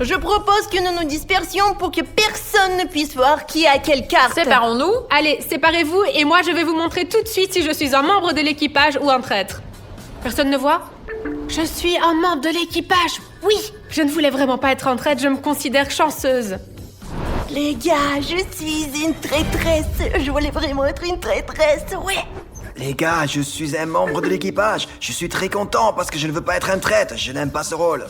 Je propose que nous nous dispersions pour que personne ne puisse voir qui a quelle carte. Séparons-nous. Allez, séparez-vous et moi je vais vous montrer tout de suite si je suis un membre de l'équipage ou un traître. Personne ne voit? Je suis un membre de l'équipage, oui. Je ne voulais vraiment pas être un traître, je me considère chanceuse. Les gars, je suis une traîtresse. Je voulais vraiment être une traîtresse, ouais. Les gars, je suis un membre de l'équipage. Je suis très content parce que je ne veux pas être un traître. Je n'aime pas ce rôle.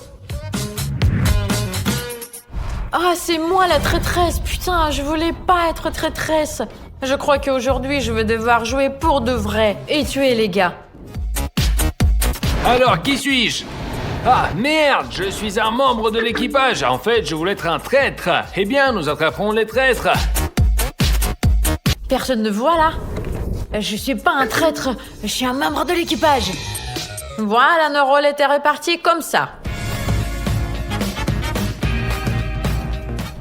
Ah, c'est moi la traîtresse. Putain, je voulais pas être traîtresse. Je crois qu'aujourd'hui, je vais devoir jouer pour de vrai et tuer les gars. Alors, qui suis-je? Ah, merde, je suis un membre de l'équipage. En fait, je voulais être un traître. Eh bien, nous attraperons les traîtres. Personne ne voit là? Je suis pas un traître, je suis un membre de l'équipage. Voilà, nos rôles étaient répartis comme ça.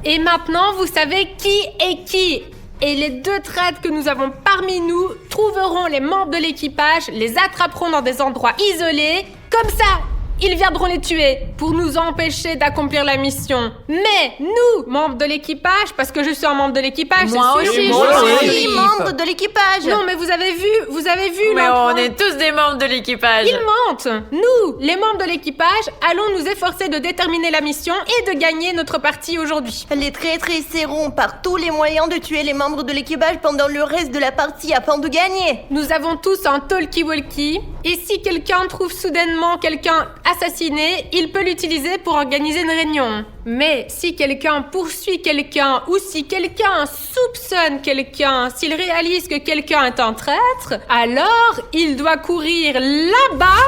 Et maintenant, vous savez qui est qui. Et les 2 traîtres que nous avons parmi nous trouveront les membres de l'équipage, les attraperont dans des endroits isolés. Comme ça, ils viendront les tuer pour nous empêcher d'accomplir la mission. Mais nous, membres de l'équipage, parce que je suis un membre de l'équipage, Moi c'est sûr. aussi, Moi je aussi, suis. membre de l'équipage. Non, mais vous avez vu Mais l'endroit. on est tous des membres de l'équipage. Ils mentent. Nous, les membres de l'équipage, allons nous efforcer de déterminer la mission et de gagner notre partie aujourd'hui. Les traîtres essaieront par tous les moyens de tuer les membres de l'équipage pendant le reste de la partie afin de gagner. Nous avons tous un talkie-walkie, et si quelqu'un trouve soudainement quelqu'un assassiné, il peut l'utiliser pour organiser une réunion. Mais si quelqu'un poursuit quelqu'un ou si quelqu'un soupçonne quelqu'un, s'il réalise que quelqu'un est un traître, alors il doit courir là-bas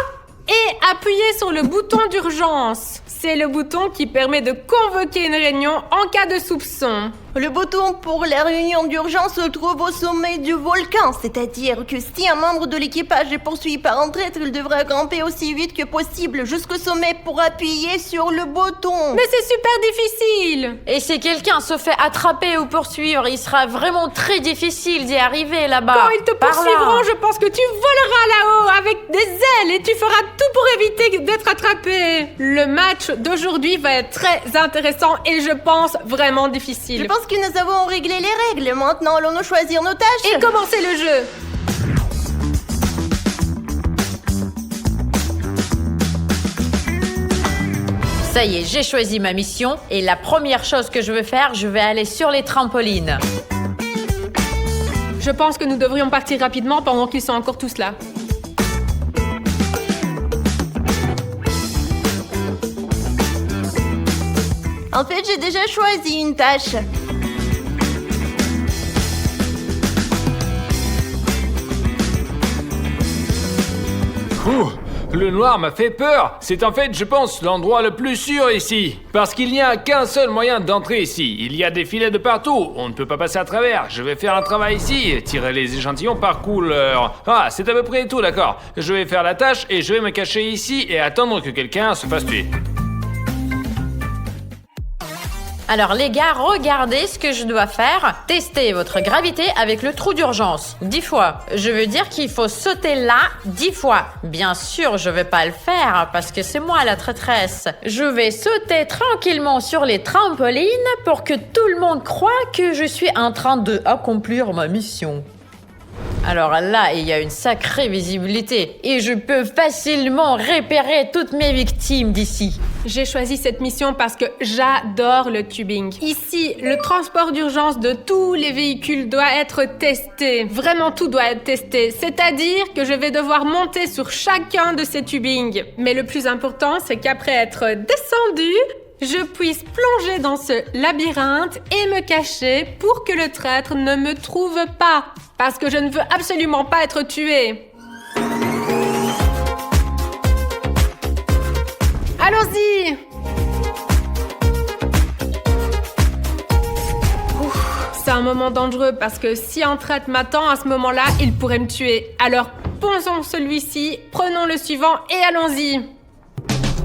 et appuyer sur le bouton d'urgence. C'est le bouton qui permet de convoquer une réunion en cas de soupçon. Le bouton pour la réunion d'urgence se trouve au sommet du volcan, c'est-à-dire que si un membre de l'équipage est poursuivi par un traître, il devra grimper aussi vite que possible jusqu'au sommet pour appuyer sur le bouton. Mais c'est super difficile! Et si quelqu'un se fait attraper ou poursuivre, il sera vraiment très difficile d'y arriver là-bas. Quand ils te Par là. poursuivront, je pense que tu voleras là-haut avec des ailes et tu feras tout pour éviter d'être attrapé. Le match d'aujourd'hui va être très intéressant et je pense vraiment difficile. Je pense que nous avons réglé les règles, maintenant allons-nous choisir nos tâches. Et commencer le jeu. Ça y est, j'ai choisi ma mission et la première chose que je veux faire, je vais aller sur les trampolines. Je pense que nous devrions partir rapidement pendant qu'ils sont encore tous là. En fait, j'ai déjà choisi une tâche. Ouh, le noir m'a fait peur. C'est en fait, je pense, l'endroit le plus sûr ici. Parce qu'il n'y a qu'un seul moyen d'entrer ici. Il y a des filets de partout. On ne peut pas passer à travers. Je vais faire un travail ici. Tirer les échantillons par couleur. Ah, c'est à peu près tout, d'accord. Je vais faire la tâche et je vais me cacher ici et attendre que quelqu'un se fasse tuer. Alors les gars, regardez ce que je dois faire. Testez votre gravité avec le trou d'urgence. 10 fois. Je veux dire qu'il faut sauter là 10 fois. Bien sûr, je vais pas le faire parce que c'est moi la traîtresse. Je vais sauter tranquillement sur les trampolines pour que tout le monde croie que je suis en train de accomplir ma mission. Alors là, il y a une sacrée visibilité et je peux facilement repérer toutes mes victimes d'ici. J'ai choisi cette mission parce que j'adore le tubing. Ici, le transport d'urgence de tous les véhicules doit être testé. Vraiment, tout doit être testé. C'est-à-dire que je vais devoir monter sur chacun de ces tubings. Mais le plus important, c'est qu'après être descendu, je puisse plonger dans ce labyrinthe et me cacher pour que le traître ne me trouve pas. Parce que je ne veux absolument pas être tuée. Allons-y! C'est un moment dangereux parce que si un traître m'attend à ce moment-là, il pourrait me tuer. Alors, posons celui-ci, prenons le suivant et allons-y!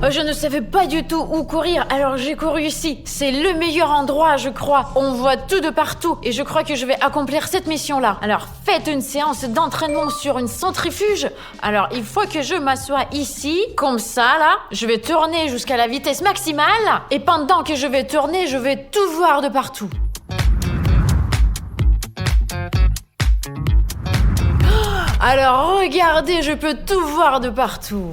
Oh, je ne savais pas du tout où courir, alors j'ai couru ici. C'est le meilleur endroit, je crois. On voit tout de partout et je crois que je vais accomplir cette mission-là. Alors, faites une séance d'entraînement sur une centrifuge. Alors, il faut que je m'assoie ici, comme ça, là. Je vais tourner jusqu'à la vitesse maximale et pendant que je vais tourner, je vais tout voir de partout. Alors, regardez, je peux tout voir de partout.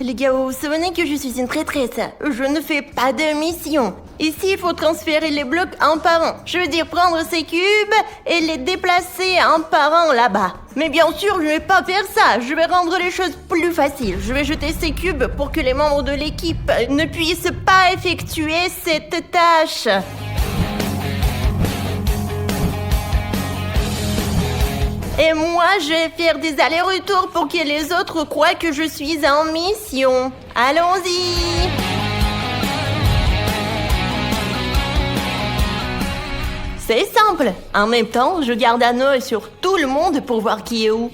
Les gars, vous vous souvenez que je suis une traîtresse? Je ne fais pas de mission. Ici, il faut transférer les blocs un par un. Je veux dire prendre ces cubes et les déplacer un par un là-bas. Mais bien sûr, je ne vais pas faire ça. Je vais rendre les choses plus faciles. Je vais jeter ces cubes pour que les membres de l'équipe ne puissent pas effectuer cette tâche. Et moi, je vais faire des allers-retours pour que les autres croient que je suis en mission. Allons-y! C'est simple. En même temps, je garde un œil sur tout le monde pour voir qui est où.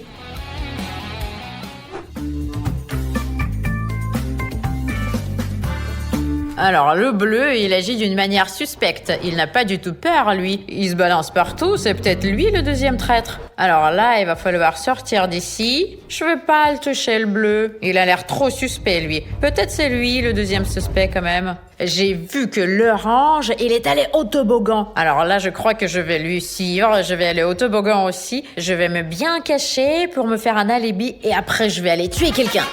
Alors, le bleu, il agit d'une manière suspecte. Il n'a pas du tout peur, lui. Il se balance partout, c'est peut-être lui le deuxième traître. Alors là, il va falloir sortir d'ici. Je vais pas le toucher, le bleu. Il a l'air trop suspect, lui. Peut-être c'est lui le deuxième suspect, quand même. J'ai vu que l'orange, il est allé au toboggan. Alors là, je crois que je vais lui suivre. Je vais aller au toboggan aussi. Je vais me bien cacher pour me faire un alibi. Et après, je vais aller tuer quelqu'un.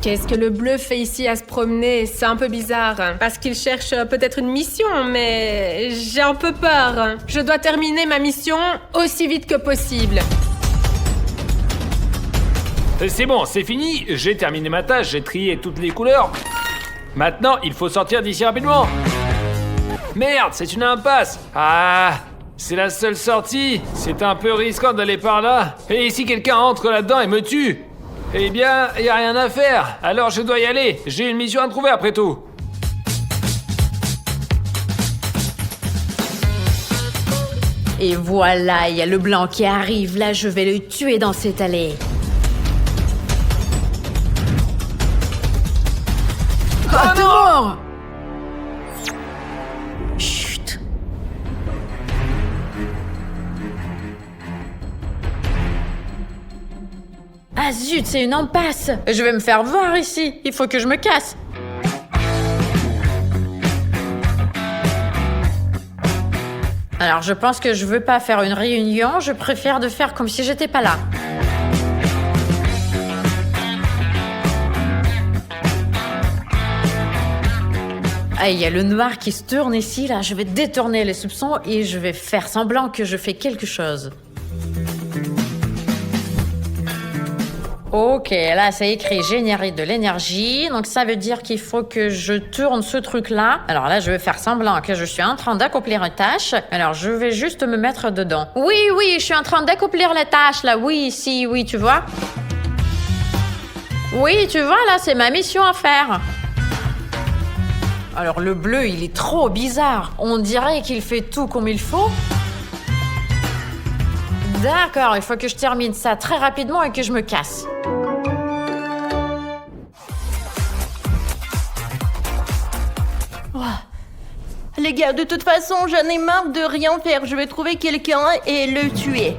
Qu'est-ce que le bleu fait ici à se promener? C'est un peu bizarre. Parce qu'il cherche peut-être une mission, mais j'ai un peu peur. Je dois terminer ma mission aussi vite que possible. C'est bon, c'est fini. J'ai terminé ma tâche, j'ai trié toutes les couleurs. Maintenant, il faut sortir d'ici rapidement. Merde, c'est une impasse. Ah, c'est la seule sortie. C'est un peu risquant d'aller par là. Et si quelqu'un entre là-dedans et me tue? Eh bien, y a rien à faire. Alors je dois y aller. J'ai une mission à trouver après tout. Et voilà, il y a le blanc qui arrive. Là, je vais le tuer dans cette allée. Ah non! Chut. Ah zut, c'est une impasse. Je vais me faire voir ici. Il faut que je me casse. Alors, je pense que je veux pas faire une réunion. Je préfère de faire comme si j'étais pas là. Ah, il y a le noir qui se tourne ici, là. Je vais détourner les soupçons et je vais faire semblant que je fais quelque chose. Ok, là c'est écrit générer de l'énergie, donc ça veut dire qu'il faut que je tourne ce truc-là. Alors là, je vais faire semblant que je suis en train d'accomplir une tâche. Alors je vais juste me mettre dedans. Oui, je suis en train d'accomplir la tâche là. Oui, ici, oui, tu vois. Oui, tu vois, là c'est ma mission à faire. Alors le bleu, il est trop bizarre. On dirait qu'il fait tout comme il faut. D'accord, il faut que je termine ça très rapidement et que je me casse. Les gars, de toute façon, j'en ai marre de rien faire. Je vais trouver quelqu'un et le tuer.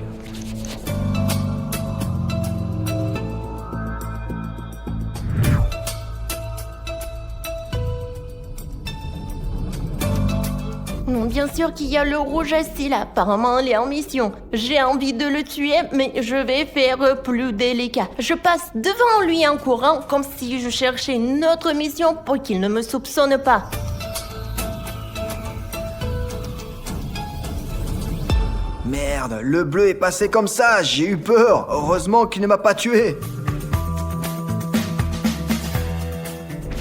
Non, bien sûr qu'il y a le rouge assis là. Apparemment, il est en mission. J'ai envie de le tuer, mais je vais faire plus délicat. Je passe devant lui en courant, comme si je cherchais une autre mission pour qu'il ne me soupçonne pas. Merde, le bleu est passé comme ça, j'ai eu peur. Heureusement qu'il ne m'a pas tué.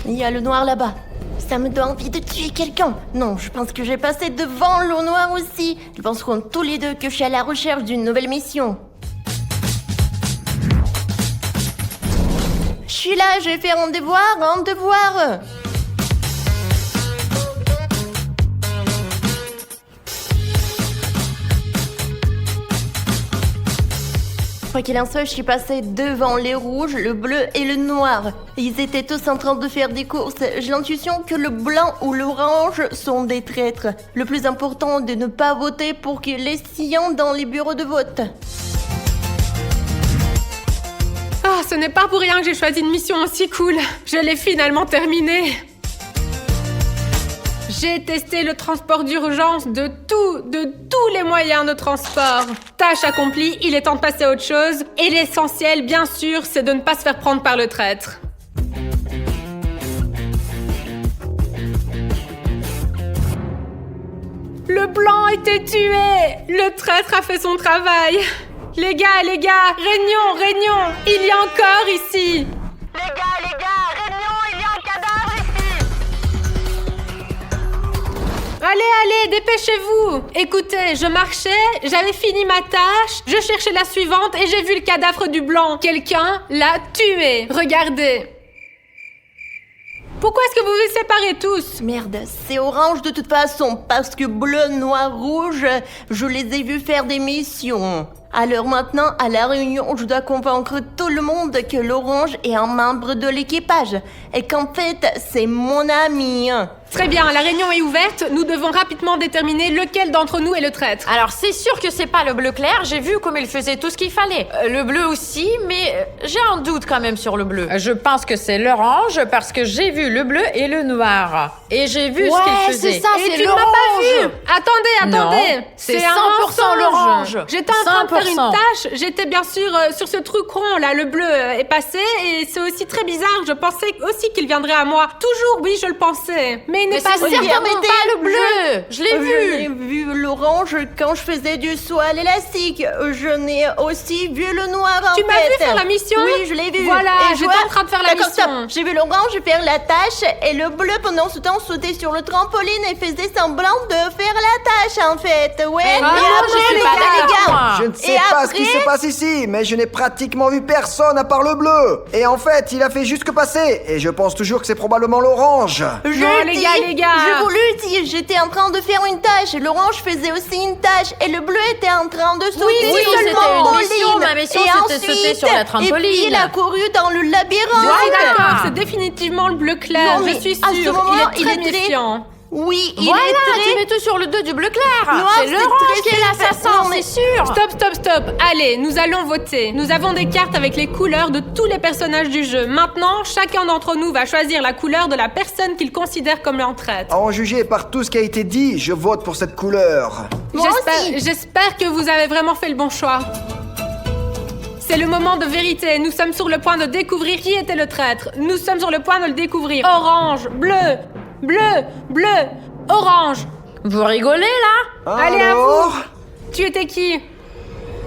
Il y a le noir là-bas. Ça me donne envie de tuer quelqu'un. Non, je pense que j'ai passé devant le noir aussi. Ils penseront tous les deux que je suis à la recherche d'une nouvelle mission. Je suis là, je vais faire un devoir. Quoi qu'il en soit, je suis passée devant les rouges, le bleu et le noir. Ils étaient tous en train de faire des courses. J'ai l'intuition que le blanc ou l'orange sont des traîtres. Le plus important est de ne pas voter pour que les sillons dans les bureaux de vote. Ah, ce n'est pas pour rien que j'ai choisi une mission aussi cool. Je l'ai finalement terminée. J'ai testé le transport d'urgence de tous les moyens de transport. Tâche accomplie, il est temps de passer à autre chose. Et l'essentiel, bien sûr, c'est de ne pas se faire prendre par le traître. Le blanc a été tué. Le traître a fait son travail. Les gars, réunion, il y a encore ici. Les gars, réunion, il y a un cadavre ici. Allez, dépêchez-vous. Écoutez, je marchais, j'avais fini ma tâche, je cherchais la suivante et j'ai vu le cadavre du blanc. Quelqu'un l'a tué. Regardez. Pourquoi est-ce que vous vous séparez tous? Merde, c'est orange de toute façon, parce que bleu, noir, rouge, je les ai vus faire des missions. Alors maintenant, à la réunion, je dois convaincre tout le monde que l'orange est un membre de l'équipage et qu'en fait, c'est mon ami. Très bien, la réunion est ouverte, nous devons rapidement déterminer lequel d'entre nous est le traître. Alors c'est sûr que c'est pas le bleu clair, j'ai vu comme il faisait tout ce qu'il fallait. Le bleu aussi, mais j'ai un doute quand même sur le bleu. Je pense que c'est l'orange parce que j'ai vu le bleu et le noir. Et j'ai vu ce qu'il faisait. c'est ça, Et c'est tu ne m'as pas vu. l'orange. Attendez. Non, c'est 100% un mensonge. l'orange. J'étais en train de faire une 100%. tâche. J'étais bien sûr sur ce truc rond là. Le bleu est passé et c'est aussi très bizarre. Je pensais aussi qu'il viendrait à moi. Toujours, oui, je le pensais. Mais il n'est Mais pas c'est venu. certainement pas le bleu. Je l'ai Je vu. l'ai vu l'orange quand je faisais du saut à l'élastique. Je n'ai aussi vu le noir en Tu m'as fait. vu faire la mission? Oui, je l'ai vu. Voilà, Et j'étais vois- en train de faire la D'accord, mission. stop. J'ai vu l'orange faire la tâche et le bleu pendant ce temps sauter sur le trampoline et faisait semblant de faire la tâche en fait. Ouais. Mais Et non, après, je suis les pas gars, les d'accord, gars, moi. Je ne sais Et pas ce qui après se passe ici, mais je n'ai pratiquement vu personne à part le bleu. Et en fait, il a fait juste que passer. Et je pense toujours que c'est probablement l'orange. Je Non, dis, les gars. Je vous le dis, j'étais en train de faire une tâche, l'orange faisait aussi une tâche, et le bleu était en train de sauter oui, sur le c'était une trampoline. mission, ma mission, Et c'était ensuite, sauter sur la trampoline. Et puis il a couru dans le Je labyrinthe. suis d'accord, c'est définitivement le bleu clair. Non, mais je suis à ce sûre, moment, il est très il est très- méfiant. Oui, il Voilà, est tu très... mets tout sur le dos du bleu clair. Noir, C'est c'est l'orange très qui est l'assassin, Non, mais- c'est sûr. Stop. Allez, nous allons voter. Nous avons des cartes avec les couleurs de tous les personnages du jeu. Maintenant, chacun d'entre nous va choisir la couleur de la personne qu'il considère comme un traître. À en juger par tout ce qui a été dit, je vote pour cette couleur. Moi aussi. J'espère que vous avez vraiment fait le bon choix. C'est le moment de vérité. Nous sommes sur le point de découvrir qui était le traître. Nous sommes sur le point de le découvrir. Orange, bleu, orange. Vous rigolez là? Allez, à Alors Tu étais qui?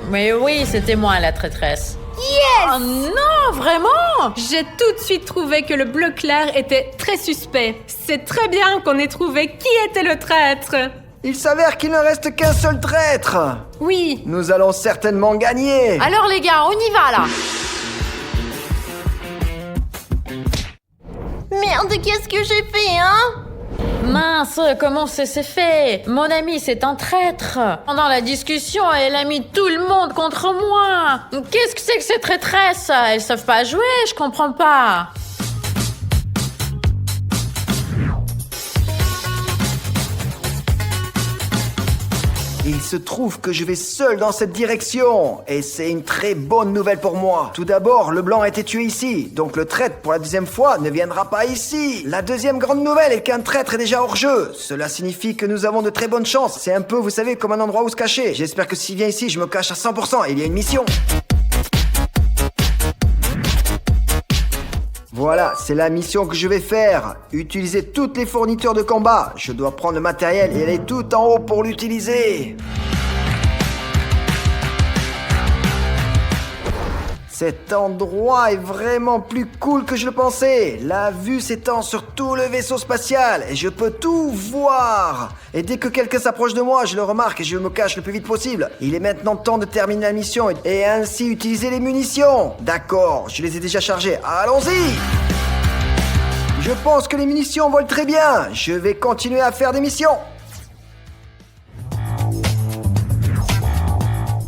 Mais oui, c'était moi la traîtresse. Yes! Oh non, vraiment? J'ai tout de suite trouvé que le bleu clair était très suspect. C'est très bien qu'on ait trouvé qui était le traître. Il s'avère qu'il ne reste qu'un seul traître. Oui. Nous allons certainement gagner. Alors les gars, on y va là. Merde, qu'est-ce que j'ai fait, hein? Mince, comment c'est fait? Mon ami, c'est un traître. Pendant la discussion, elle a mis tout le monde contre moi. Qu'est-ce que c'est que ces traîtresses? Elles savent pas jouer, je comprends pas. Il se trouve que je vais seul dans cette direction. Et c'est une très bonne nouvelle pour moi. Tout d'abord, le blanc a été tué ici. Donc le traître, pour la deuxième fois, ne viendra pas ici. La deuxième grande nouvelle est qu'un traître est déjà hors jeu. Cela signifie que nous avons de très bonnes chances. C'est un peu, vous savez, comme un endroit où se cacher. J'espère que s'il vient ici, je me cache à 100%. Il y a une mission. Voilà, c'est la mission que je vais faire. Utiliser toutes les fournitures de combat. Je dois prendre le matériel et aller tout en haut pour l'utiliser. Cet endroit est vraiment plus cool que je le pensais. La vue s'étend sur tout le vaisseau spatial et je peux tout voir. Et dès que quelqu'un s'approche de moi, je le remarque et je me cache le plus vite possible. Il est maintenant temps de terminer la mission et ainsi utiliser les munitions. D'accord, je les ai déjà chargées. Allons-y! Je pense que les munitions volent très bien. Je vais continuer à faire des missions.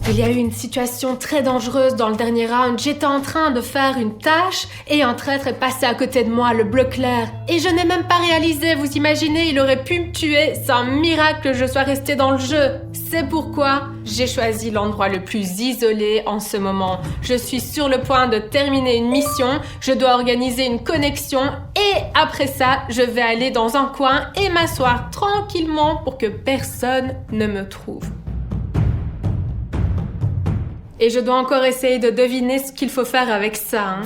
Il y a eu une situation très dangereuse dans le dernier round. J'étais en train de faire une tâche et un traître est passé à côté de moi, le bleu clair. Et je n'ai même pas réalisé, vous imaginez, il aurait pu me tuer. C'est un miracle que je sois restée dans le jeu. C'est pourquoi j'ai choisi l'endroit le plus isolé en ce moment. Je suis sur le point de terminer une mission, je dois organiser une connexion et après ça, je vais aller dans un coin et m'asseoir tranquillement pour que personne ne me trouve. Et je dois encore essayer de deviner ce qu'il faut faire avec ça. Hein.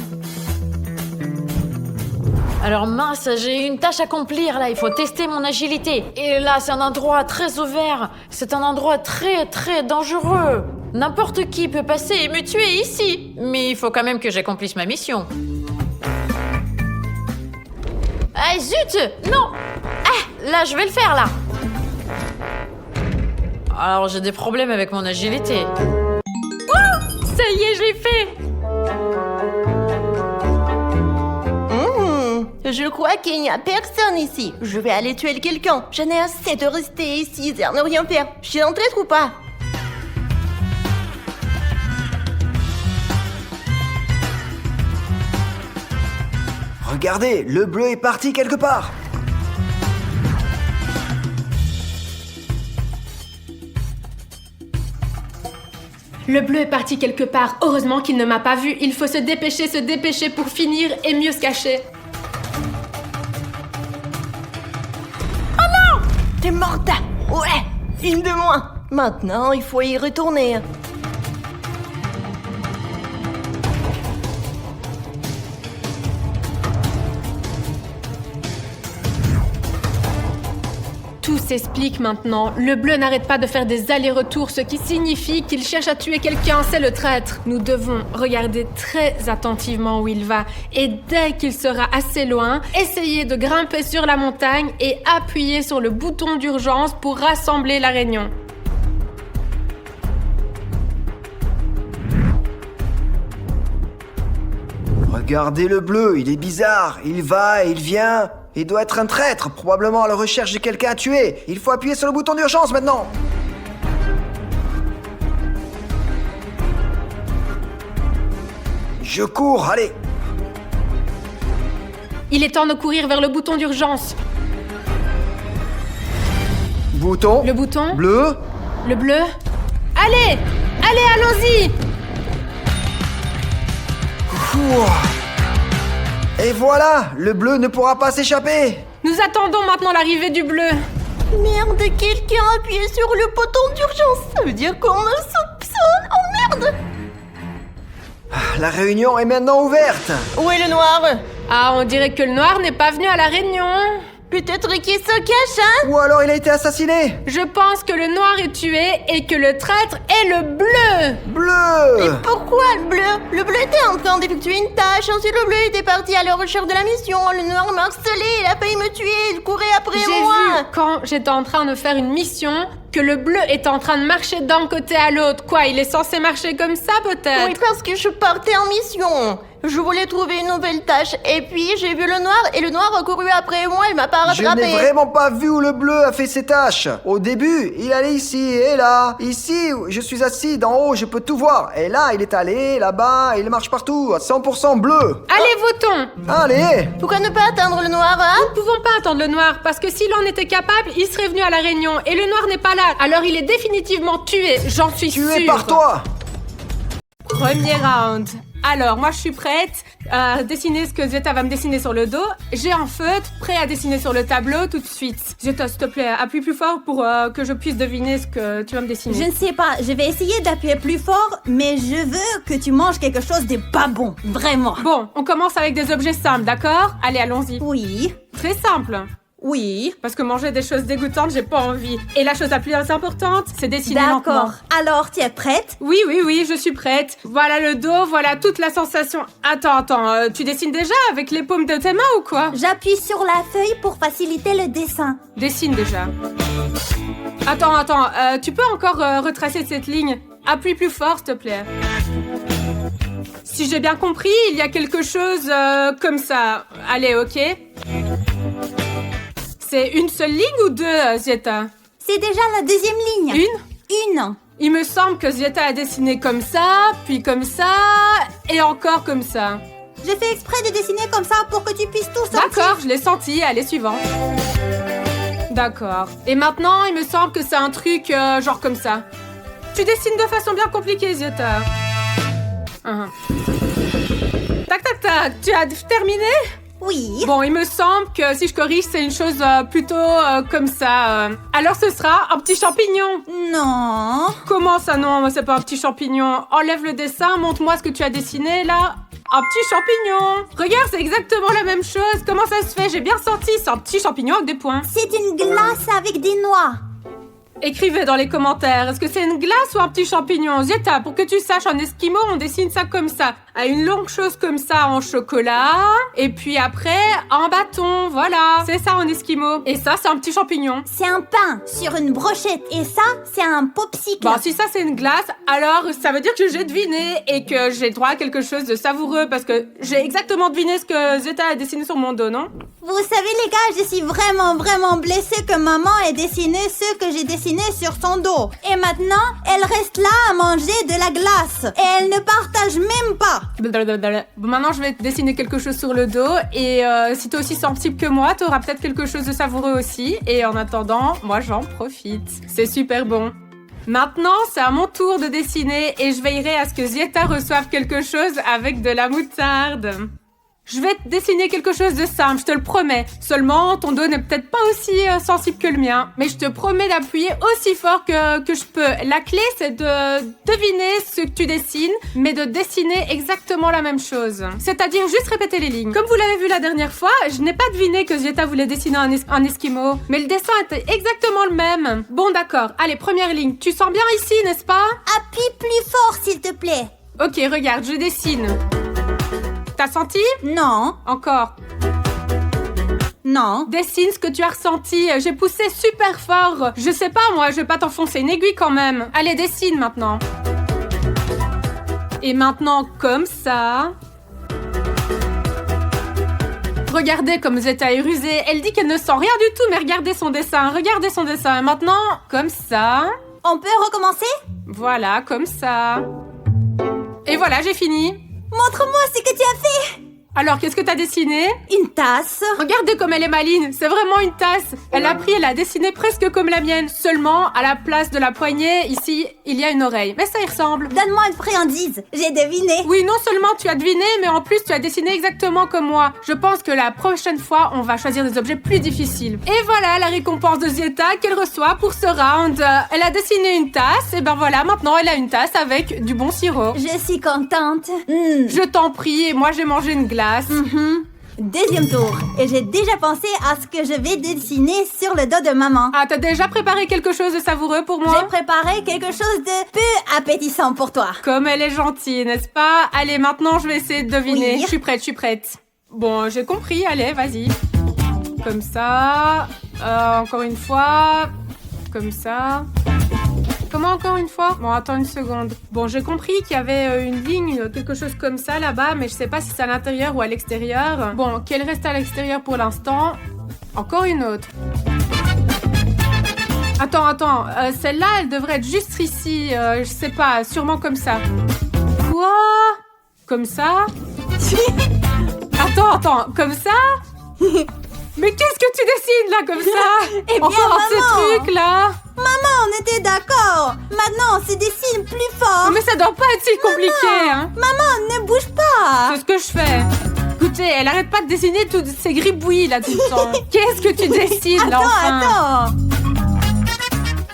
Alors mince, j'ai une tâche à accomplir là, il faut tester mon agilité. Et là, c'est un endroit très ouvert. C'est un endroit très très dangereux. N'importe qui peut passer et me tuer ici. Mais il faut quand même que j'accomplisse ma mission. Ah zut! Non! Ah, là, je vais le faire là. Alors j'ai des problèmes avec mon agilité. Ça y est, je l'ai fait! Je crois qu'il n'y a personne ici. Je vais aller tuer quelqu'un. J'en ai assez de rester ici et ne rien faire. Je suis un traître ou pas? Regardez, le bleu est parti quelque part. Le bleu est parti quelque part. Heureusement qu'il ne m'a pas vu. Il faut se dépêcher pour finir et mieux se cacher. T'es morte! Ouais! Une de moins! Maintenant, il faut y retourner. Tout s'explique maintenant. Le bleu n'arrête pas de faire des allers-retours, ce qui signifie qu'il cherche à tuer quelqu'un, c'est le traître. Nous devons regarder très attentivement où il va. Et dès qu'il sera assez loin, essayer de grimper sur la montagne et appuyer sur le bouton d'urgence pour rassembler la réunion. Regardez le bleu, il est bizarre. Il va et il vient. Il doit être un traître, probablement à la recherche de quelqu'un à tuer. Il faut appuyer sur le bouton d'urgence maintenant. Je cours, allez. Il est temps de courir vers le bouton d'urgence. Bouton. Le bouton. Bleu. Le bleu. Allez! Allez, allons-y! Et voilà, le bleu ne pourra pas s'échapper. Nous attendons maintenant l'arrivée du bleu. Merde, quelqu'un a appuyé sur le bouton d'urgence. Ça veut dire qu'on me soupçonne. Oh merde! La réunion est maintenant ouverte. Où est le noir? Ah, on dirait que le noir n'est pas venu à la réunion. Peut-être qu'il se cache, hein? Ou alors il a été assassiné. Je pense que le noir est tué et que le traître est le bleu. Bleu. Et pourquoi le bleu? Le bleu était en train d'effectuer une tâche, ensuite le bleu était parti à la recherche de la mission, le noir m'a harcelé, il a failli me tuer, il courait après J'ai moi. vu quand j'étais en train de faire une mission que le bleu est en train de marcher d'un côté à l'autre. Quoi, il est censé marcher comme ça peut-être? Oui, parce que je partais en mission. Je voulais trouver une nouvelle tâche, et puis j'ai vu le noir, et le noir a couru après moi, il m'a pas Je rattrapé. n'ai vraiment pas vu où le bleu a fait ses tâches. Au début, il allait ici et là. Ici, je suis assis d'en haut, je peux tout voir. Et là, il est allé là-bas, il marche partout, à 100% bleu. Allez, votons. Allez. Pourquoi ne pas attendre le noir, hein? Nous ne pouvons pas attendre le noir, parce que s'il en était capable, il serait venu à la réunion, et le noir n'est pas là. Alors il est définitivement tué, j'en suis sûre. Tué par toi. Premier round. Alors, moi je suis prête à dessiner ce que Zeta va me dessiner sur le dos. J'ai un feutre prêt à dessiner sur le tableau tout de suite. Zeta, s'il te plaît, appuie plus fort pour que je puisse deviner ce que tu vas me dessiner. Je ne sais pas, je vais essayer d'appuyer plus fort, mais je veux que tu manges quelque chose de pas bon, vraiment. Bon, on commence avec des objets simples, d'accord? Allez, allons-y. Oui, Très simple. oui, Parce que manger des choses dégoûtantes, j'ai pas envie. Et la chose la plus importante, c'est dessiner lentement. d'accord. Alors, tu es prête? Oui, je suis prête. Voilà le dos, voilà toute la sensation. Attends, tu dessines déjà avec les paumes de tes mains ou quoi? J'appuie sur la feuille pour faciliter le dessin. Dessine déjà. Attends, tu peux encore retracer cette ligne? Appuie plus fort, s'il te plaît. Si j'ai bien compris, il y a quelque chose comme ça. Allez, ok. C'est une seule ligne ou deux, Zeta? C'est déjà la deuxième ligne. Une? une. Il me semble que Zieta a dessiné comme ça, puis comme ça, et encore comme ça. J'ai fait exprès de dessiner comme ça pour que tu puisses tout sentir. D'accord, je l'ai senti. Allez, suivant. D'accord. Et maintenant, il me semble que c'est un truc genre comme ça. Tu dessines de façon bien compliquée, Zieta. Tac, tac, tac. Tu as terminé? Oui. Bon, il me semble que si je corrige, c'est une chose plutôt comme ça. Alors ce sera un petit champignon. Non. Comment ça, non? C'est pas un petit champignon. Enlève le dessin, montre-moi ce que tu as dessiné, là. Un petit champignon. Regarde, c'est exactement la même chose. Comment ça se fait? J'ai bien senti. C'est un petit champignon avec des points. C'est une glace avec des noix. Écrivez dans les commentaires, est-ce que c'est une glace ou un petit champignon? Zieta, pour que tu saches, en esquimau, on dessine ça comme ça. À une longue chose comme ça en chocolat. Et puis après, en bâton, voilà. C'est ça en esquimau. Et ça, c'est un petit champignon. C'est un pain sur une brochette. Et ça, c'est un popsicle. Bon, si ça c'est une glace, alors ça veut dire que j'ai deviné et que j'ai droit à quelque chose de savoureux parce que j'ai exactement deviné ce que Zieta a dessiné sur mon dos, non? Vous savez les gars, je suis vraiment blessée que maman ait dessiné ce que j'ai dessiné sur son dos. Et maintenant, elle reste là à manger de la glace. Et elle ne partage même pas. Bon, maintenant je vais te dessiner quelque chose sur le dos et si t'es aussi sensible que moi, t'auras peut-être quelque chose de savoureux aussi. Et en attendant, moi j'en profite. C'est super bon. Maintenant, c'est à mon tour de dessiner et je veillerai à ce que Zieta reçoive quelque chose avec de la moutarde. Je vais te dessiner quelque chose de simple, je te le promets. Seulement, ton dos n'est peut-être pas aussi sensible que le mien. Mais je te promets d'appuyer aussi fort que je peux. La clé, c'est de deviner ce que tu dessines, mais de dessiner exactement la même chose. C'est-à-dire juste répéter les lignes. Comme vous l'avez vu la dernière fois, je n'ai pas deviné que Zieta voulait dessiner un esquimau. Mais le dessin était exactement le même. Bon, d'accord. Allez, première ligne. Tu sens bien ici, n'est-ce pas? Appuie plus fort, s'il te plaît. Ok, regarde, je dessine. T'as senti? Non. Encore. Non. Dessine ce que tu as ressenti. J'ai poussé super fort. Je sais pas, moi, je vais pas t'enfoncer une aiguille quand même. Allez, dessine maintenant. Et maintenant, comme ça. Regardez comme Zieta est rusée. Elle dit qu'elle ne sent rien du tout, mais regardez son dessin. Regardez son dessin. Et maintenant, comme ça. On peut recommencer? Voilà, comme ça. Et voilà, j'ai fini. Montre-moi ce que tu as fait. Alors, qu'est-ce que t'as dessiné? Une tasse. Regardez comme elle est maligne, c'est vraiment une tasse. Elle a dessiné presque comme la mienne. Seulement, à la place de la poignée, ici, il y a une oreille. Mais ça y ressemble. Donne-moi une friandise. J'ai deviné. Oui, non seulement tu as deviné, mais en plus tu as dessiné exactement comme moi. Je pense que la prochaine fois, on va choisir des objets plus difficiles. Et voilà la récompense de Zieta qu'elle reçoit pour ce round. Elle a dessiné une tasse, et ben voilà, maintenant elle a une tasse avec du bon sirop. Je suis contente. Je t'en prie, moi j'ai mangé une glace. Deuxième tour. Et j'ai déjà pensé à ce que je vais dessiner sur le dos de maman. Ah, t'as déjà préparé quelque chose de savoureux pour moi? J'ai préparé quelque chose de peu appétissant pour toi. Comme elle est gentille, n'est-ce pas? Allez, maintenant je vais essayer de deviner. Oui. Je suis prête. Bon, j'ai compris, allez, vas-y. Comme ça. Encore une fois. Comme ça. Comment encore une fois? Bon, attends une seconde. Bon, j'ai compris qu'il y avait une ligne, quelque chose comme ça là-bas, mais je sais pas si c'est à l'intérieur ou à l'extérieur. Bon, qu'elle reste à l'extérieur pour l'instant. Encore une autre. Attends. Celle-là, elle devrait être juste ici. Je sais pas, sûrement comme ça. Quoi? Comme ça? Attends, comme ça? Mais qu'est-ce que tu dessines là comme ça? Eh bien, enfin, ces maman. trucs là. Maman, on était d'accord. Maintenant, c'est dessine plus fort. Mais ça doit pas être si compliqué, hein. Maman, ne bouge pas. C'est ce que je fais. Écoutez, elle arrête pas de dessiner toutes ces gribouillis là tout le temps. Qu'est-ce que tu dessines là enfin? Attends.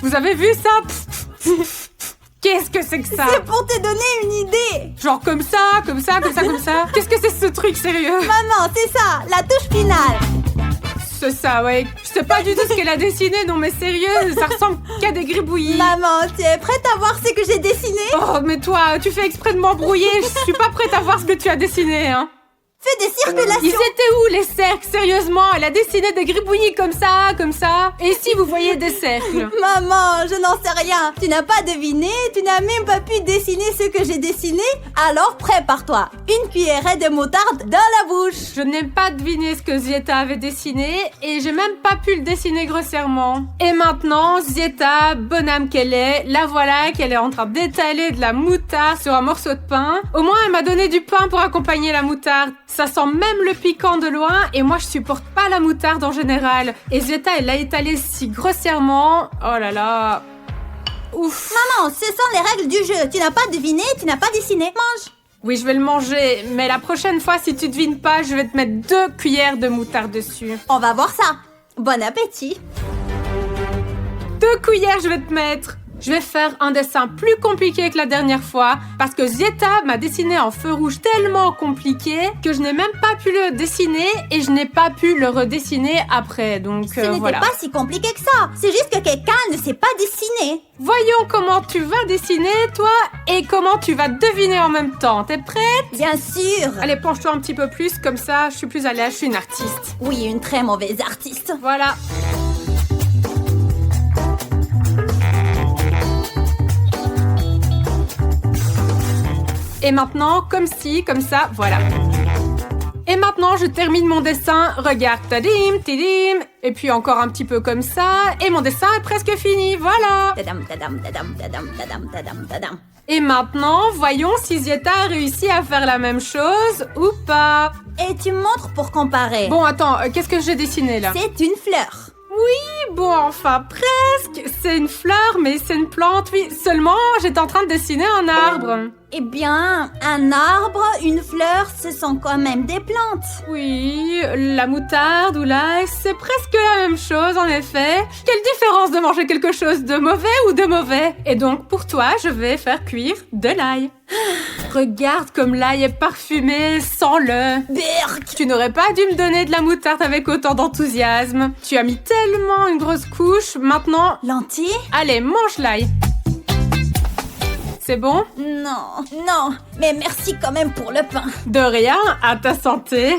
Vous avez vu ça? Qu'est-ce que c'est que ça? C'est pour te donner une idée. Genre comme ça. Qu'est-ce que c'est ce truc sérieux? Maman, c'est ça, la touche finale. C'est ça, ouais. Je sais pas du tout ce qu'elle a dessiné, non mais sérieux, ça ressemble qu'à des gribouillis. Maman, tu es prête à voir ce que j'ai dessiné? Oh, mais toi, tu fais exprès de m'embrouiller, je suis pas prête à voir ce que tu as dessiné, hein. feu de Ils circulation. étaient où les cercles? Sérieusement, elle a dessiné des gribouillis comme ça, comme ça. Et si vous voyez des cercles? Maman, je n'en sais rien. Tu n'as pas deviné, tu n'as même pas pu dessiner ce que j'ai dessiné. Alors prépare-toi. Une cuillerée de moutarde dans la bouche. Je n'ai pas deviné ce que Zieta avait dessiné et j'ai même pas pu le dessiner grossièrement. Et maintenant, Zieta, bonne âme qu'elle est, la voilà qu'elle est en train d'étaler de la moutarde sur un morceau de pain. Au moins, elle m'a donné du pain pour accompagner la moutarde. Ça sent même le piquant de loin et moi, je supporte pas la moutarde en général. Et Zieta, elle l'a étalée si grossièrement. Oh là là. Ouf. Maman, ce sont les règles du jeu. Tu n'as pas deviné, tu n'as pas dessiné. Mange. Oui, je vais le manger, mais la prochaine fois, si tu devines pas, je vais te mettre 2 cuillères de moutarde dessus. On va voir ça. Bon appétit. 2 cuillères, je vais te mettre. Je vais faire un dessin plus compliqué que la dernière fois parce que Zieta m'a dessiné en feu rouge tellement compliqué que je n'ai même pas pu le dessiner et je n'ai pas pu le redessiner après. Donc Ce n'était voilà. pas si compliqué que ça. C'est juste que quelqu'un ne sait pas dessiner. Voyons comment tu vas dessiner, toi, et comment tu vas deviner en même temps. T'es prête? Bien sûr. Allez, penche-toi un petit peu plus, comme ça, je suis plus à l'aise, je suis une artiste. Oui, une très mauvaise artiste. Voilà. Et maintenant, comme ci, comme ça, voilà. Et maintenant, je termine mon dessin. Regarde, tadim, tidim. Et puis encore un petit peu comme ça. Et mon dessin est presque fini, voilà. Tadam, tadam, tadam, tadam, tadam, tadam, tadam. Et maintenant, voyons si Zieta a réussi à faire la même chose ou pas. Et tu montres pour comparer. Bon, attends, qu'est-ce que j'ai dessiné là? C'est une fleur. Bon, enfin, presque. C'est une fleur, mais c'est une plante, oui. Seulement, j'étais en train de dessiner un arbre. Eh bien, un arbre, une fleur, ce sont quand même des plantes. Oui, la moutarde ou l'ail, c'est presque la même chose, en effet. Quelle différence de manger quelque chose de mauvais ou de mauvais? Et donc, pour toi, je vais faire cuire de l'ail. Regarde comme l'ail est parfumé, sens-le. Berk. Tu n'aurais pas dû me donner de la moutarde avec autant d'enthousiasme. Tu as mis tellement une grosse couche, maintenant... Lentilles? Allez, mange l'ail. C'est bon? Non, non. Mais merci quand même pour le pain. De rien, à ta santé.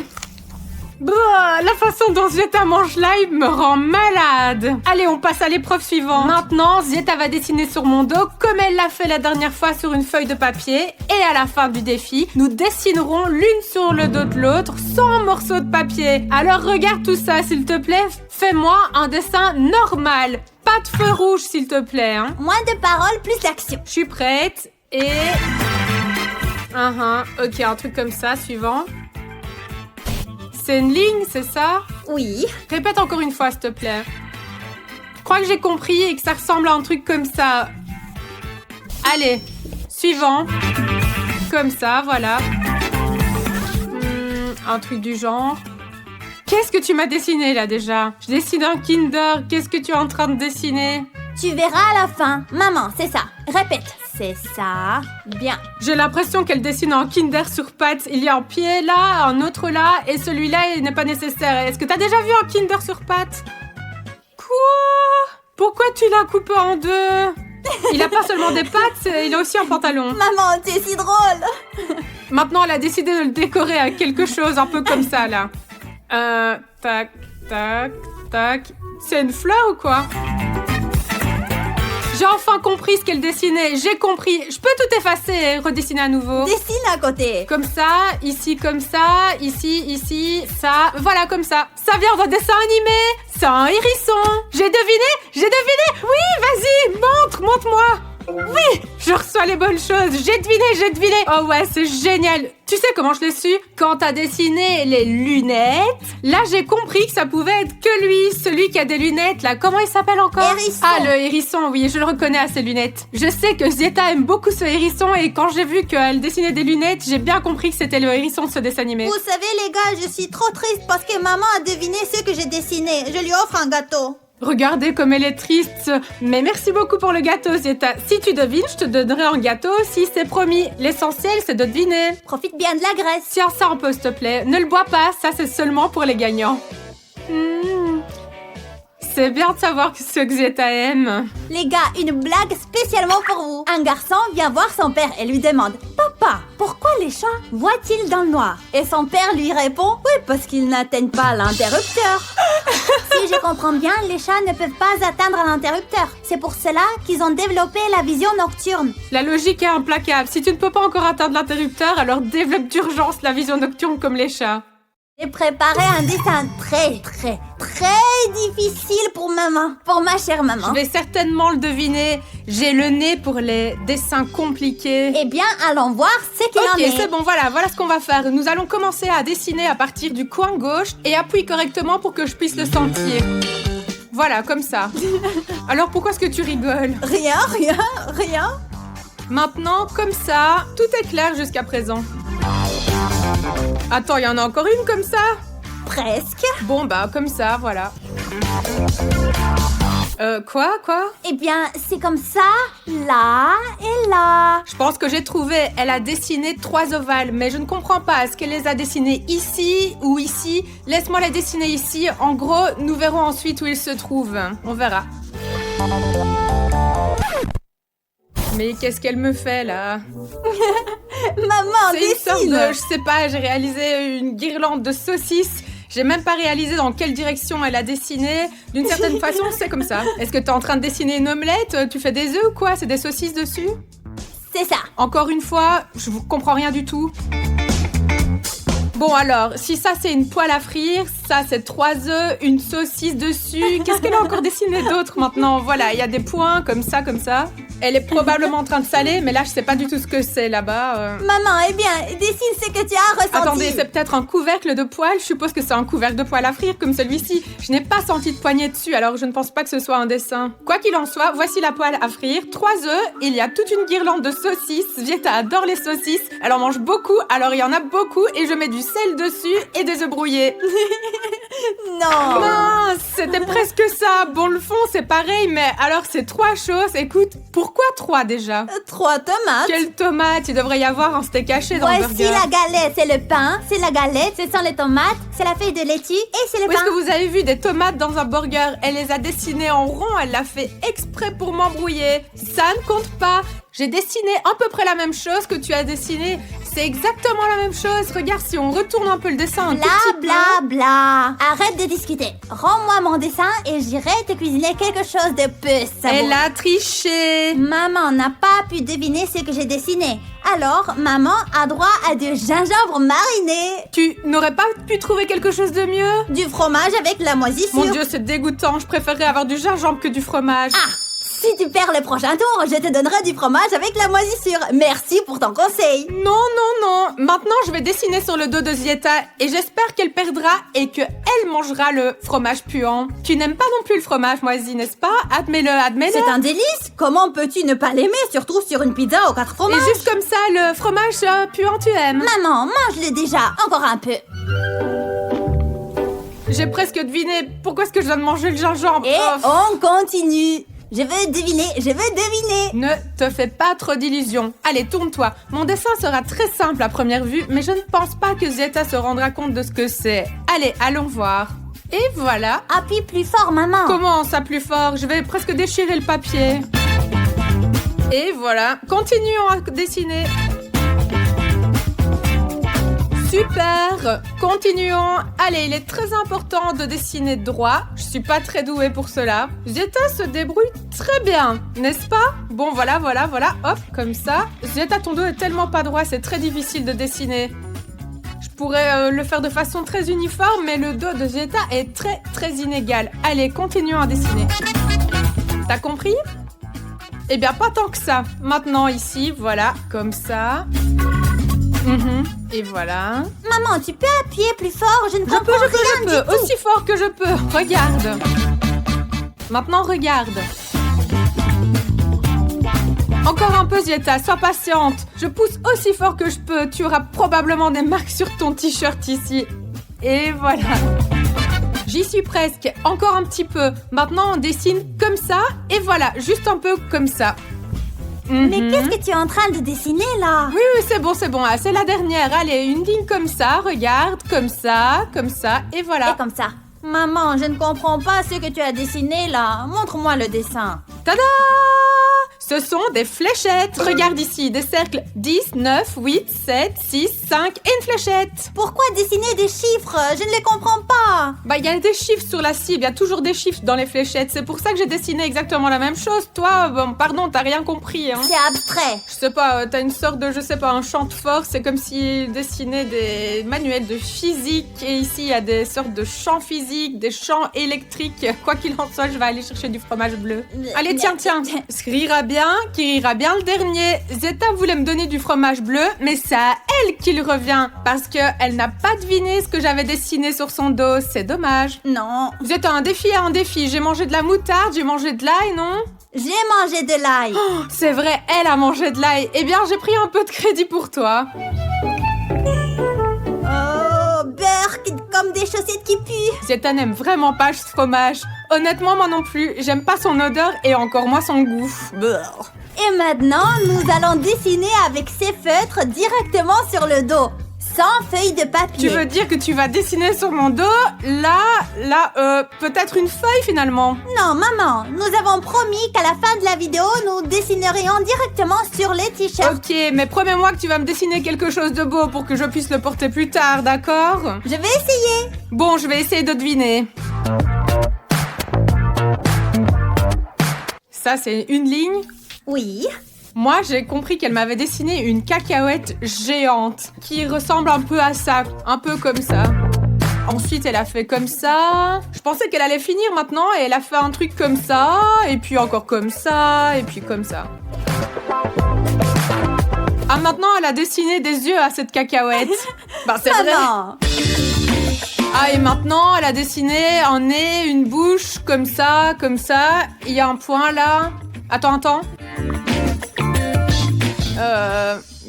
Bah, la façon dont Zieta mange l'ail me rend malade. Allez, on passe à l'épreuve suivante. Maintenant, Zieta va dessiner sur mon dos comme elle l'a fait la dernière fois sur une feuille de papier. Et à la fin du défi, nous dessinerons l'une sur le dos de l'autre sans morceau de papier. Alors regarde tout ça, s'il te plaît. Fais-moi un dessin normal. Pas de feu rouge, s'il te plaît. Hein. Moins de paroles, plus d'action. Je suis prête. Et... Ok, un truc comme ça, suivant. C'est une ligne, c'est ça? Oui. Répète encore une fois, s'il te plaît. Je crois que j'ai compris et que ça ressemble à un truc comme ça. Allez, suivant. Comme ça, voilà. Un truc du genre. Qu'est-ce que tu m'as dessiné, là, déjà? Je dessine un Kinder. Qu'est-ce que tu es en train de dessiner? Tu verras à la fin. Maman, c'est ça. Répète. C'est ça. Bien. J'ai l'impression qu'elle dessine un Kinder sur pattes. Il y a un pied là, un autre là, et celui-là, il n'est pas nécessaire. Est-ce que t'as déjà vu un Kinder sur pattes? Quoi? Pourquoi tu l'as coupé en deux? Il a pas seulement des pattes, il a aussi un pantalon. Maman, tu es si drôle. Maintenant, elle a décidé de le décorer à quelque chose un peu comme ça, là. Tac, tac, tac. C'est une fleur ou quoi? J'ai enfin compris ce qu'elle dessinait. J'ai compris. Je peux tout effacer et redessiner à nouveau. Dessine à côté. Comme ça, ici comme ça, ici, ça. Voilà, comme ça. Ça vient d'un dessin animé. C'est un hérisson. J'ai deviné. Oui, vas-y, montre-moi. Oui, je reçois les bonnes choses. J'ai deviné. Oh ouais, c'est génial. Tu sais comment je l'ai su? Quand t'as dessiné les lunettes, là j'ai compris que ça pouvait être que lui, celui qui a des lunettes là. Comment il s'appelle encore? Hérisson. Ah, le hérisson, oui, je le reconnais à ses lunettes. Je sais que Zieta aime beaucoup ce hérisson et quand j'ai vu qu'elle dessinait des lunettes, j'ai bien compris que c'était le hérisson de ce dessin animé. Vous savez, les gars, je suis trop triste parce que maman a deviné ce que j'ai dessiné. Je lui offre un gâteau. Regardez comme elle est triste. Mais merci beaucoup pour le gâteau, Zieta. Si tu devines, je te donnerai un gâteau aussi, c'est promis. L'essentiel, c'est de deviner. Profite bien de la graisse. Tiens ça un peu, s'il te plaît. Ne le bois pas, ça c'est seulement pour les gagnants. C'est bien de savoir ce que Zieta aime. Les gars, une blague spécialement pour vous. Un garçon vient voir son père et lui demande « Papa, pourquoi les chats voient-ils dans le noir? Et son père lui répond, oui, parce qu'ils n'atteignent pas l'interrupteur. Si je comprends bien, les chats ne peuvent pas atteindre l'interrupteur. C'est pour cela qu'ils ont développé la vision nocturne. La logique est implacable. Si tu ne peux pas encore atteindre l'interrupteur, alors développe d'urgence la vision nocturne comme les chats. J'ai préparé un dessin très difficile pour maman, pour ma chère maman. Je vais certainement le deviner. J'ai le nez pour les dessins compliqués. Eh bien, allons voir ce qu'il en est. Ok, c'est bon, voilà ce qu'on va faire. Nous allons commencer à dessiner à partir du coin gauche et appuie correctement pour que je puisse le sentir. Voilà, comme ça. Alors pourquoi est-ce que tu rigoles? Rien. Maintenant, comme ça, tout est clair jusqu'à présent. Attends, il y en a encore une comme ça? Presque. Bon, bah, comme ça, voilà. Quoi? Eh bien, c'est comme ça, là et là. Je pense que j'ai trouvé. Elle a dessiné 3 ovales, mais je ne comprends pas. Est-ce qu'elle les a dessinés ici ou ici? Laisse-moi les dessiner ici. En gros, nous verrons ensuite où ils se trouvent. On verra. Mais qu'est-ce qu'elle me fait, là? Maman, C'est une sorte dessine. de... Je sais pas, j'ai réalisé une guirlande de saucisses. J'ai même pas réalisé dans quelle direction elle a dessiné. D'une certaine façon, c'est comme ça. Est-ce que t'es en train de dessiner une omelette? Tu fais des œufs ou quoi? C'est des saucisses dessus? C'est ça. Encore une fois, je comprends rien du tout. Bon alors, si ça c'est une poêle à frire, ça c'est 3 œufs, une saucisse dessus. Qu'est-ce qu'elle a encore dessiné d'autre maintenant? Voilà, il y a des points comme ça. Elle est probablement en train de saler, mais là je sais pas du tout ce que c'est là-bas. Maman, eh bien, dessine ce que tu as ressenti. Attendez, c'est peut-être un couvercle de poêle. Je suppose que c'est un couvercle de poêle à frire comme celui-ci. Je n'ai pas senti de poignée dessus, alors je ne pense pas que ce soit un dessin. Quoi qu'il en soit, voici la poêle à frire. 3 œufs, il y a toute une guirlande de saucisses. Vieta adore les saucisses. Elle en mange beaucoup, alors il y en a beaucoup et je mets du sel dessus et des œufs brouillés. Non. Mince, c'était presque ça. Bon, le fond, c'est pareil, mais alors c'est 3 choses. Écoute, pourquoi 3 déjà? 3 tomates. Quelle tomate? Il devrait y avoir un steak haché dans le Voici burger. la galette, c'est le pain, c'est la galette, ce sont les tomates, c'est la feuille de laitue et c'est le Où est-ce pain. que vous avez vu des tomates dans un burger? Elle les a dessinées en rond, elle l'a fait exprès pour m'embrouiller. Ça ne compte pas. J'ai dessiné à peu près la même chose que tu as dessiné. C'est exactement la même chose. Regarde, si on retourne un peu le dessin un tout petit peu. Bla. Arrête de discuter. Rends-moi mon dessin et j'irai te cuisiner quelque chose de peu savoureux. Elle a triché. Maman n'a pas pu deviner ce que j'ai dessiné. Alors, maman a droit à du gingembre mariné, Tu n'aurais pas pu trouver quelque chose de mieux? du fromage avec la moisissure. Mon Dieu, c'est dégoûtant. Je préférerais avoir du gingembre que du fromage. Ah, si tu perds le prochain tour, je te donnerai du fromage avec la moisissure. Merci pour ton conseil. Non. Maintenant, je vais dessiner sur le dos de Zieta et j'espère qu'elle perdra et qu'elle mangera le fromage puant. Tu n'aimes pas non plus le fromage moisi, n'est-ce pas? Admets-le. C'est un délice. Comment peux-tu ne pas l'aimer, surtout sur une pizza aux 4 Et fromages? juste comme ça, le fromage puant, tu aimes? Maman, mange-le déjà, encore un peu. J'ai presque deviné. Pourquoi est-ce que je dois manger le gingembre? Et Oh. on continue. Je veux deviner. Ne te fais pas trop d'illusions. Allez, tourne-toi. Mon dessin sera très simple à première vue, mais je ne pense pas que Zieta se rendra compte de ce que c'est. Allez, allons voir. Et voilà. Appuie plus fort, maman. Comment ça plus fort? Je vais presque déchirer le papier. Et voilà. Continuons à dessiner. Super. Continuons. Allez, il est très important de dessiner droit. Je suis pas très douée pour cela. Zieta se débrouille très bien, n'est-ce pas? Bon, voilà. Hop, comme ça. Zieta, ton dos est tellement pas droit, c'est très difficile de dessiner. Je pourrais le faire de façon très uniforme, mais le dos de Zieta est très inégal. Allez, continuons à dessiner. T'as compris? Eh bien, pas tant que ça. Maintenant, ici, voilà, comme ça. Et voilà. Maman, tu peux appuyer plus fort? Je ne comprends rien Je du peux, tout. aussi fort que je peux. Regarde. Maintenant, regarde. Encore un peu, Zieta, sois patiente. Je pousse aussi fort que je peux. Tu auras probablement des marques sur ton t-shirt ici. Et voilà. J'y suis presque. Encore un petit peu. Maintenant, on dessine comme ça. Et voilà, juste un peu comme ça. Mais qu'est-ce que tu es en train de dessiner là? Oui, c'est bon. Ah, c'est la dernière. Allez, une ligne comme ça, regarde, comme ça, et voilà. Et comme ça. Maman, je ne comprends pas ce que tu as dessiné là. Montre-moi le dessin. Tada! Ce Ce sont des fléchettes. Regarde ici, des cercles 10, 9, 8, 7, 6, 5 et une fléchette. Pourquoi dessiner des chiffres? Je ne les comprends pas. Bah, il y a des chiffres sur la cible, il y a toujours des chiffres dans les fléchettes. C'est pour ça que j'ai dessiné exactement la même chose. Toi, bon, pardon, t'as rien compris, hein. C'est abstrait. Je sais pas, t'as une sorte de, je sais pas, un champ de force. C'est comme s'il dessinait des manuels de physique. Et ici, il y a des sortes de champs physiques, des champs électriques. Quoi qu'il en soit, je vais aller chercher du fromage bleu. Allez, tiens. Ce qui rira bien le dernier. Zeta voulait me donner du fromage bleu, mais c'est à elle qu'il revient. Parce qu'elle n'a pas deviné ce que j'avais dessiné sur son dos. C'est dommage. Non. Zeta, un défi à un défi. J'ai mangé de la moutarde, j'ai mangé de l'ail, non? J'ai mangé de l'ail. Oh, c'est vrai, elle a mangé de l'ail. Eh bien, j'ai pris un peu de crédit pour toi. Oh, beurre comme des chaussettes qui puent. Zeta n'aime vraiment pas ce fromage. Honnêtement, moi non plus. J'aime pas son odeur et encore moins son goût. Beurre. Et maintenant, nous allons dessiner avec ces feutres directement sur le dos, sans feuille de papier. Tu veux dire que tu vas dessiner sur mon dos? Là, peut-être une feuille finalement. Non, maman, nous avons promis qu'à la fin de la vidéo, nous dessinerions directement sur les t-shirts. Ok, mais promets-moi que tu vas me dessiner quelque chose de beau pour que je puisse le porter plus tard, d'accord? Je vais essayer. Bon, je vais essayer de deviner. Ça, c'est une ligne. Oui. Moi, j'ai compris qu'elle m'avait dessiné une cacahuète géante qui ressemble un peu à ça, un peu comme ça. Ensuite, elle a fait comme ça. Je pensais qu'elle allait finir maintenant et elle a fait un truc comme ça, et puis encore comme ça, et puis comme ça. Ah, maintenant, elle a dessiné des yeux à cette cacahuète. Bah, c'est vrai. Maman. Ah, et maintenant, elle a dessiné un nez, une bouche, comme ça, comme ça. Il y a un point là. Attends.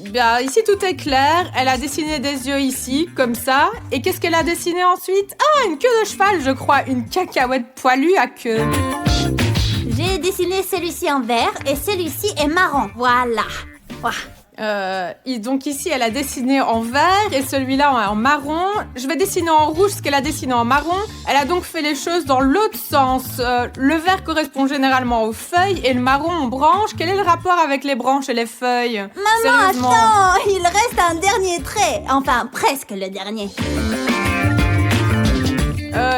Bien, ici tout est clair. Elle a dessiné des yeux ici, comme ça. Et qu'est-ce qu'elle a dessiné ensuite? Ah, une queue de cheval, je crois. Une cacahuète poilue à queue. J'ai dessiné celui-ci en vert et celui-ci est marron. Voilà. Ouah. Donc ici, elle a dessiné en vert et celui-là en marron. Je vais dessiner en rouge ce qu'elle a dessiné en marron. Elle a donc fait les choses dans l'autre sens. Le vert correspond généralement aux feuilles et le marron aux branches. Quel est le rapport avec les branches et les feuilles? Maman, Sérieusement. attends, il reste un dernier trait. Enfin, presque le dernier.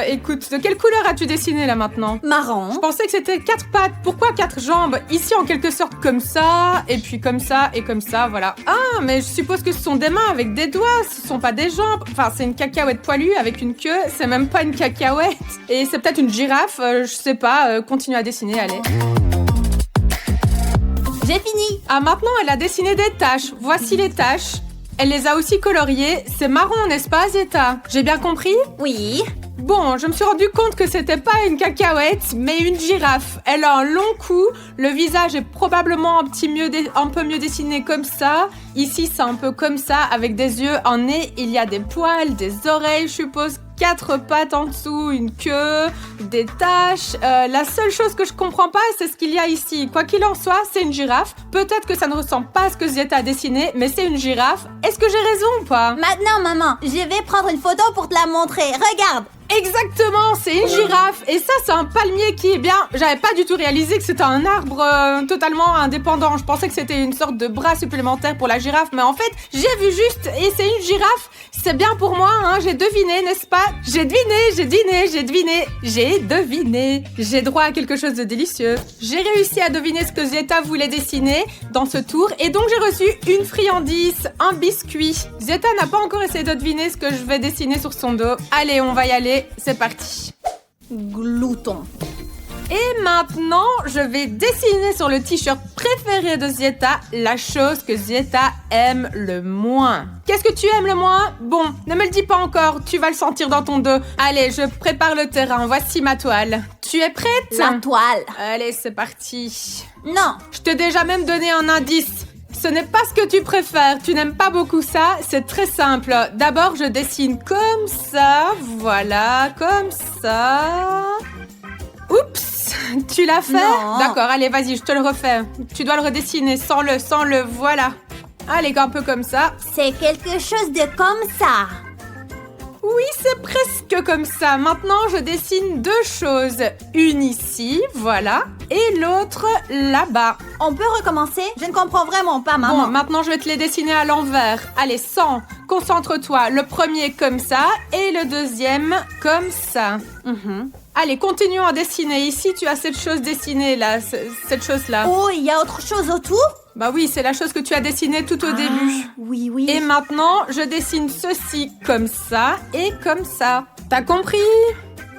Écoute, de quelle couleur as-tu dessiné là maintenant? Marron. Je pensais que c'était 4 pattes. Pourquoi 4 jambes? Ici, en quelque sorte, comme ça, et puis comme ça, et comme ça, voilà. Ah, mais je suppose que ce sont des mains avec des doigts, ce sont pas des jambes. Enfin, c'est une cacahuète poilue avec une queue, c'est même pas une cacahuète. Et c'est peut-être une girafe, je sais pas, continue à dessiner, allez. J'ai fini. Ah, maintenant, elle a dessiné des taches. Voici les taches. Elle les a aussi coloriées. C'est marron, n'est-ce pas, Zeta? J'ai bien compris? Oui. Bon, je me suis rendu compte que c'était pas une cacahuète, mais une girafe. Elle a un long cou, le visage est probablement un peu mieux dessiné comme ça. Ici, c'est un peu comme ça, avec des yeux, un nez, il y a des poils, des oreilles, je suppose, 4 pattes en dessous, une queue, des taches. La seule chose que je comprends pas, c'est ce qu'il y a ici. Quoi qu'il en soit, c'est une girafe. Peut-être que ça ne ressemble pas à ce que Zeta a dessiné, mais c'est une girafe. Est-ce que j'ai raison ou pas? Maintenant, maman, je vais prendre une photo pour te la montrer. Regarde. Exactement, c'est une girafe. Et ça, c'est un palmier qui est bien... J'avais pas du tout réalisé que c'était un arbre totalement indépendant. Je pensais que c'était une sorte de bras supplémentaire pour la girafe. Mais en fait, j'ai vu juste et c'est une girafe. C'est bien pour moi, hein. J'ai deviné, n'est-ce pas? J'ai deviné. J'ai droit à quelque chose de délicieux. J'ai réussi à deviner ce que Zeta voulait dessiner dans ce tour. Et donc, j'ai reçu une friandise, un biscuit. Zeta n'a pas encore essayé de deviner ce que je vais dessiner sur son dos. Allez, on va y aller. C'est parti. Glouton. Et maintenant, je vais dessiner sur le t-shirt préféré de Zeta la chose que Zeta aime le moins. Qu'est-ce que tu aimes le moins? Bon, ne me le dis pas encore, tu vas le sentir dans ton dos. Allez, je prépare le terrain, voici ma toile. Tu es prête? La toile. Allez, c'est parti. Non. Je t'ai déjà même donné un indice. Ce n'est pas ce que tu préfères, tu n'aimes pas beaucoup ça, c'est très simple. D'abord, je dessine comme ça, voilà, comme ça. Oups, tu l'as fait? Non. D'accord, allez, vas-y, je te le refais. Tu dois le redessiner sans le, voilà. Allez, un peu comme ça. C'est quelque chose de comme ça. Oui, c'est presque comme ça. Maintenant, je dessine 2 choses. Une ici, voilà. et l'autre là-bas. On peut recommencer? Je ne comprends vraiment pas, maman. Bon, maintenant je vais te les dessiner à l'envers. Allez, 100. Concentre-toi. Le premier comme ça et le deuxième comme ça. Allez, continuons à dessiner. Ici, tu as cette chose dessinée là, cette chose-là. Oh, il y a autre chose autour? Bah oui, c'est la chose que tu as dessinée tout au début. Oui, oui. Et maintenant, je dessine ceci comme ça et comme ça. T'as compris?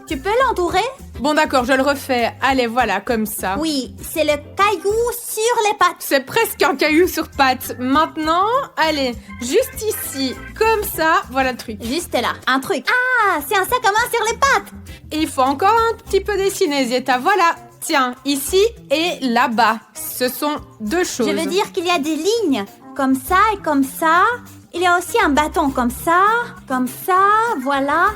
Tu peux l'entourer? Bon d'accord, je le refais. Allez, voilà, comme ça. Oui, c'est le caillou sur les pattes. C'est presque un caillou sur pattes. Maintenant, allez, juste ici, comme ça, voilà le truc. Juste là, un truc. Ah, c'est un sac à main sur les pattes. Et il faut encore un petit peu dessiner, Zieta. Voilà, tiens, ici et là-bas. Ce sont deux choses. Je veux dire qu'il y a des lignes, comme ça et comme ça. Il y a aussi un bâton comme ça, voilà.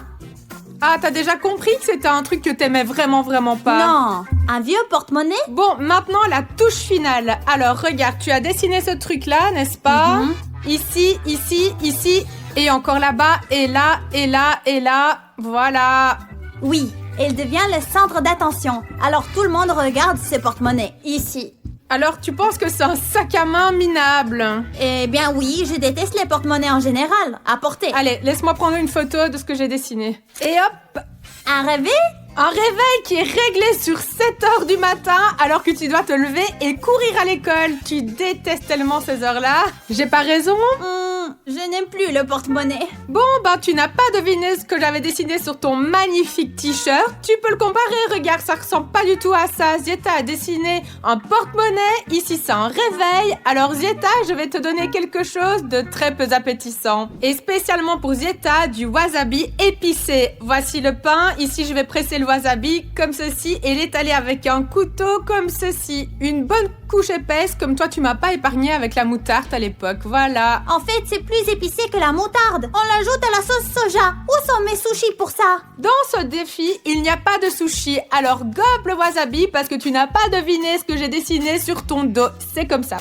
Ah, t'as déjà compris que c'était un truc que t'aimais vraiment, vraiment pas? Non, un vieux porte-monnaie? Bon, maintenant, la touche finale. Alors, regarde, tu as dessiné ce truc-là, n'est-ce pas? Ici, ici, ici, et encore là-bas, et là, et là, et là. Voilà. Oui, il devient le centre d'attention. Alors tout le monde regarde ce porte-monnaie, ici. Alors, tu penses que c'est un sac à main minable? Eh bien oui, je déteste les porte-monnaies en général. À porter. Allez, laisse-moi prendre une photo de ce que j'ai dessiné. Et hop! Un réveil? Un réveil qui est réglé sur 7h du matin alors que tu dois te lever et courir à l'école. Tu détestes tellement ces heures-là. J'ai pas raison? Je n'aime plus le porte-monnaie. Bon, ben tu n'as pas deviné ce que j'avais dessiné sur ton magnifique t-shirt. Tu peux le comparer, regarde, ça ressemble pas du tout à ça. Zieta a dessiné un porte-monnaie, ici c'est un réveil. Alors Zieta, je vais te donner quelque chose de très peu appétissant. Et spécialement pour Zieta, du wasabi épicé. Voici le pain, ici je vais presser le wasabi comme ceci et l'étaler avec un couteau comme ceci. Une bonne couche épaisse comme toi tu m'as pas épargné avec la moutarde à l'époque, voilà. En fait, c'est plus épicé que la moutarde. On l'ajoute à la sauce soja. Où sont mes sushis pour ça? Dans ce défi, il n'y a pas de sushi. Alors gobe le wasabi parce que tu n'as pas deviné ce que j'ai dessiné sur ton dos. C'est comme ça.